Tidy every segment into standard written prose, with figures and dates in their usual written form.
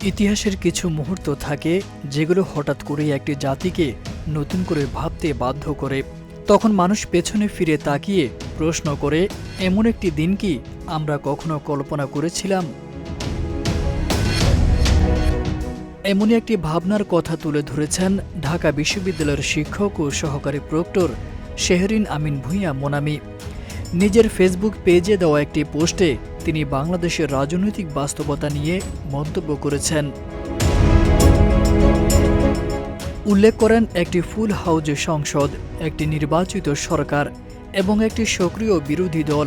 ইতিহাসের কিছু মুহূর্ত থাকে যেগুলো হঠাৎ করে একটি জাতিকে নতুন করে ভাবতে বাধ্য করে। তখন মানুষ পেছনে ফিরে তাকিয়ে প্রশ্ন করে, এমন একটি দিন কি আমরা কখনো কল্পনা করেছিলাম? এমনই একটি ভাবনার কথা তুলে ধরেছেন ঢাকা বিশ্ববিদ্যালয়ের শিক্ষক ও সহকারী প্রক্টর শেহরিন আমিন ভূঁইয়া মোনামি। নিজের ফেসবুক পেজে দেওয়া একটি পোস্টে তিনি বাংলাদেশের রাজনৈতিক বাস্তবতা নিয়ে মন্তব্য করেছেন। উল্লেখ করেন একটি ফুল হাউজ সংসদ, একটি নির্বাচিত সরকার এবং একটি সক্রিয় বিরোধী দল।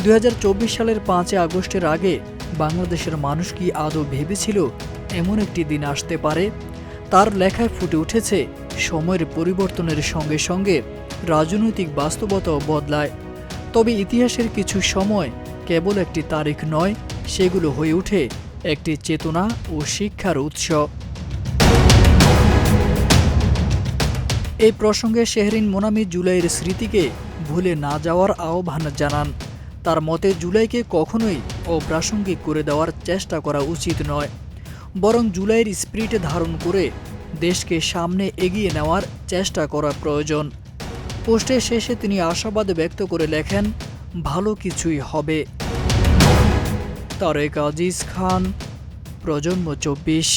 2024 সালের 5 আগস্টের আগে বাংলাদেশের মানুষ কি আদৌ ভেবেছিল এমন একটি দিন আসতে পারে? তার লেখায় ফুটে উঠেছে, সময়ের পরিবর্তনের সঙ্গে সঙ্গে রাজনৈতিক বাস্তবতাও বদলায়। তবে ইতিহাসের কিছু সময় কেবল একটি তারিখ নয়, সেগুলো হয়ে ওঠে একটি চেতনা ও শিক্ষার উৎস। এই প্রসঙ্গে শেহরিন মোনামি জুলাইয়ের স্মৃতিকে ভুলে না যাওয়ার আহ্বান জানান। তার মতে জুলাইকে কখনোই অপ্রাসঙ্গিক করে দেওয়ার চেষ্টা করা উচিত নয়, বরং জুলাইয়ের স্পিরিট ধারণ করে দেশকে সামনে এগিয়ে নেওয়ার চেষ্টা করা প্রয়োজন। পোস্টের শেষে তিনি আশাবাদ ব্যক্ত করে লেখেন, ভালো কিছুই হবে। তারেক আজিজ খান, প্রজন্ম 24।